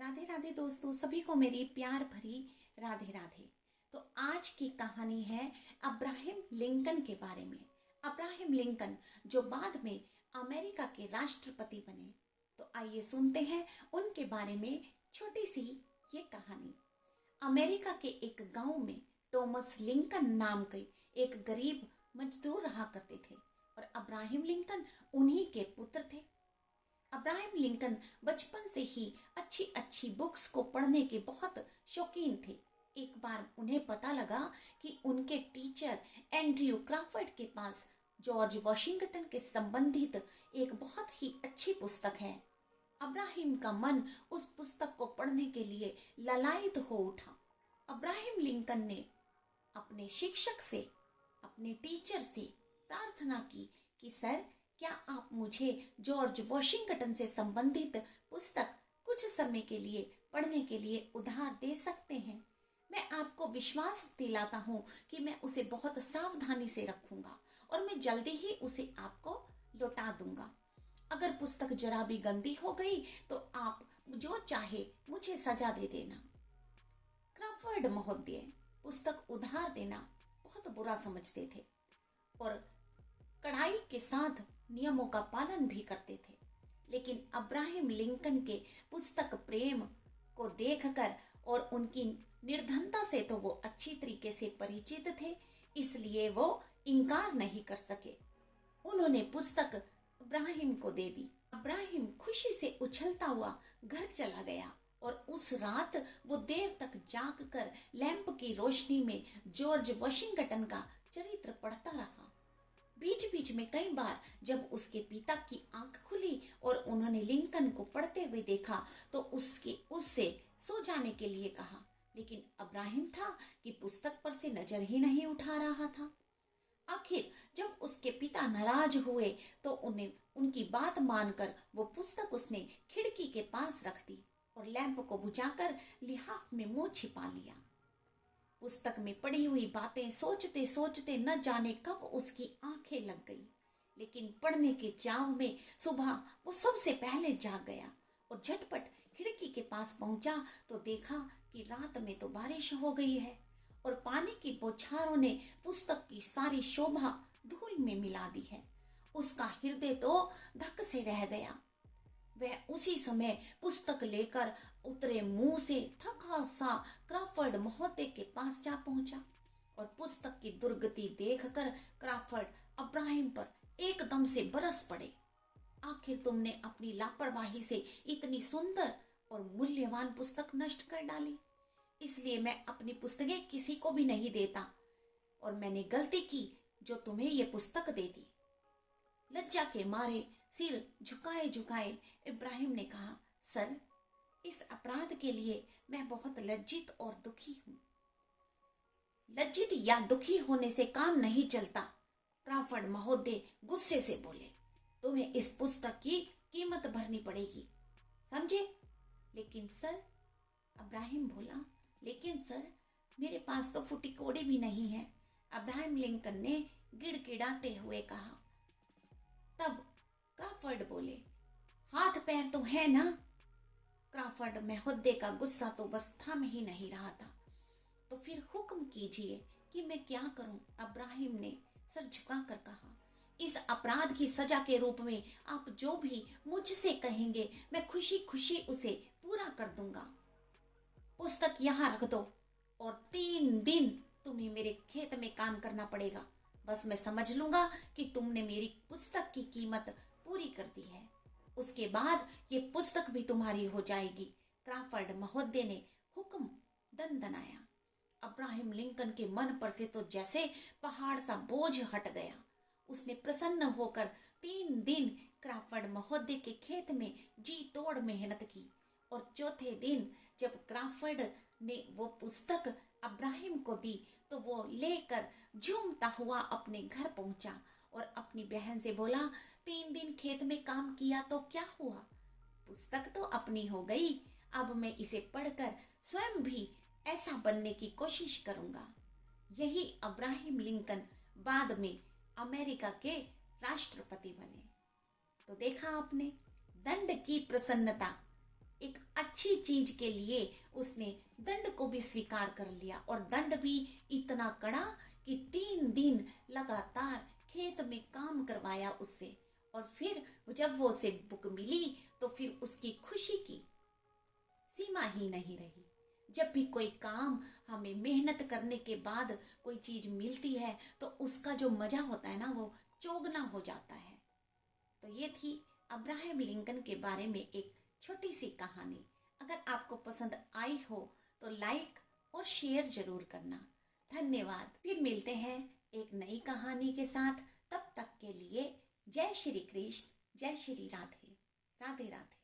राधे राधे दोस्तों, सभी को मेरी प्यार भरी राधे राधे। तो आज की कहानी है अब्राहम लिंकन के बारे में। अब्राहम लिंकन जो बाद में अमेरिका के राष्ट्रपति बने। तो आइए सुनते हैं उनके बारे में छोटी सी ये कहानी। अमेरिका के एक गांव में टॉमस लिंकन नाम के एक गरीब मजदूर रहा करते थे और अब्राहम लिंकन उन्हीं के पुत्र थे। अब्राहम लिंकन बचपन से ही अच्छी अच्छी बुक्स को पढ़ने के बहुत शौकीन थे। एक बार उन्हें पता लगा कि उनके टीचर एंड्रयू क्राफर्ड के पास जॉर्ज वॉशिंगटन के संबंधित एक बहुत ही अच्छी पुस्तक है। अब्राहम का मन उस पुस्तक को पढ़ने के लिए ललायित हो उठा। अब्राहम लिंकन ने अपने शिक्षक से, अपने टीचर से प्रार्थना की कि सर, क्या आप मुझे जॉर्ज वॉशिंगटन से संबंधित पुस्तक कुछ समय के लिए पढ़ने के लिए उधार दे सकते हैं? मैं आपको विश्वास दिलाता हूँ कि मैं उसे बहुत सावधानी से रखूंगा और मैं जल्दी ही उसे आपको लौटा दूंगा। अगर पुस्तक जरा भी गंदी हो गई तो आप जो चाहे मुझे सजा दे देना। क्राफर्ड महोदय पुस्तक उधार देना बहुत बुरा समझते थे और कड़ाई के साथ नियमों का पालन भी करते थे। लेकिन अब्राहम लिंकन के पुस्तक प्रेम को देखकर और उनकी निर्धनता से तो वो अच्छी तरीके से परिचित थे, इसलिए वो इनकार नहीं कर सके। उन्होंने पुस्तक अब्राहम को दे दी। अब्राहम खुशी से उछलता हुआ घर चला गया और उस रात वो देर तक जाग कर लैंप की रोशनी में जॉर्ज वॉशिंगटन का चरित्र पढ़ता रहा। बीच बीच में कई बार जब उसके पिता की आंख खुली और उन्होंने लिंकन को पढ़ते हुए देखा तो उससे सो जाने के लिए कहा, लेकिन अब्राहम था कि पुस्तक पर से नजर ही नहीं उठा रहा था। आखिर जब उसके पिता नाराज हुए तो उन्हें उनकी बात मानकर वो पुस्तक उसने खिड़की के पास रख दी और लैंप को बुझाकर लिहाफ में मुंह छिपा लिया। पुस्तक में पड़ी हुई बातें सोचते सोचते न जाने कब उसकी आंखें लग गई, लेकिन पढ़ने के चाव में सुबह वो सबसे पहले जाग गया और झटपट खिड़की के पास पहुंचा तो देखा कि रात में तो बारिश हो गई है और पानी की बौछारों ने पुस्तक की सारी शोभा धूल में मिला दी है। उसका हृदय तो धक से रह गया। वह उसी समय पुस्तक लेकर उतरे मुंह से थका सा क्राफर्ड महोदय के पास जा पहुंचा और पुस्तक की दुर्गति देखकर क्राफर्ड अब्राहम पर एकदम से बरस पड़े। आखिर तुमने अपनी लापरवाही से इतनी सुंदर और मूल्यवान पुस्तक नष्ट कर डाली, इसलिए मैं अपनी पुस्तकें किसी को भी नहीं देता और मैंने गलती की जो तुम्हें ये पुस्तक दे दी। लज्जा के मारे सिर झुकाए झुकाए इब्राहिम ने कहा, सर, इस अपराध के लिए मैं बहुत लज्जित और दुखी हूं। लज्जित या दुखी होने से काम नहीं चलता, क्राफर्ड महोदय गुस्से से बोले। तुम्हें इस पुस्तक की कीमत भरनी पड़ेगी, समझे? लेकिन सर, अब्राहम बोला, लेकिन सर, मेरे पास तो फुटी कौड़ी भी नहीं है, अब्राहम लिंकन ने गिड़गिड़ाते हुए कहा। तब क्राफर्ड बोले, हाथ पैर तो है ना? क्राफर्ड महोदय का गुस्सा तो बस थम ही नहीं रहा था। तो फिर हुक्म कीजिए कि मैं क्या करूं? अब्राहम ने सर झुकाकर कहा। इस अपराध की सजा के रूप में आप जो भी मुझसे कहेंगे मैं खुशी खुशी उसे पूरा कर दूंगा। पुस्तक यहाँ रख दो और 3 दिन तुम्हें मेरे खेत में काम करना पड़ेगा। बस मैं समझ लूंगा कि तुमने मेरी पुस्तक की कीमत पूरी कर दी है, उसके बाद ये पुस्तक भी तुम्हारी हो जाएगी। क्राफर्ड महोदय ने हुक्म दनदनाया। अब्राहम लिंकन के मन पर से तो जैसे पहाड़ सा बोझ हट गया। उसने प्रसन्न होकर 3 दिन क्राफर्ड महोदय के खेत में जी तोड़ मेहनत की और चौथे दिन जब क्राफर्ड ने वो पुस्तक अब्राहम को दी तो वो लेकर झूमता हुआ अपने घर पहुंचा और अपनी बहन से बोला, 3 दिन खेत में काम किया तो क्या हुआ? पुस्तक तो अपनी हो गई। अब मैं इसे पढ़कर स्वयं भी ऐसा बनने की कोशिश करूंगा। यही अब्राहम लिंकन बाद में अमेरिका के राष्ट्रपति बने। तो देखा आपने, दंड की प्रसन्नता एक अच्छी चीज के लिए उसने दंड को भी स्वीकार कर लिया, और दंड भी इतना कड़ा कि 3 दिन लगातार खेत में काम करवाया उससे। और फिर जब वो उसे बुक मिली तो फिर उसकी खुशी की सीमा ही नहीं रही। जब भी कोई काम हमें मेहनत करने के बाद कोई चीज मिलती है तो उसका जो मजा होता है ना, वो चौगुना हो जाता है। तो ये थी अब्राहम लिंकन के बारे में एक छोटी सी कहानी। अगर आपको पसंद आई हो तो लाइक और शेयर जरूर करना। धन्यवाद। फिर मिलते हैं एक नई कहानी के साथ। तब तक के लिए जय श्री कृष्ण, जय श्री राधे, राधे राधे।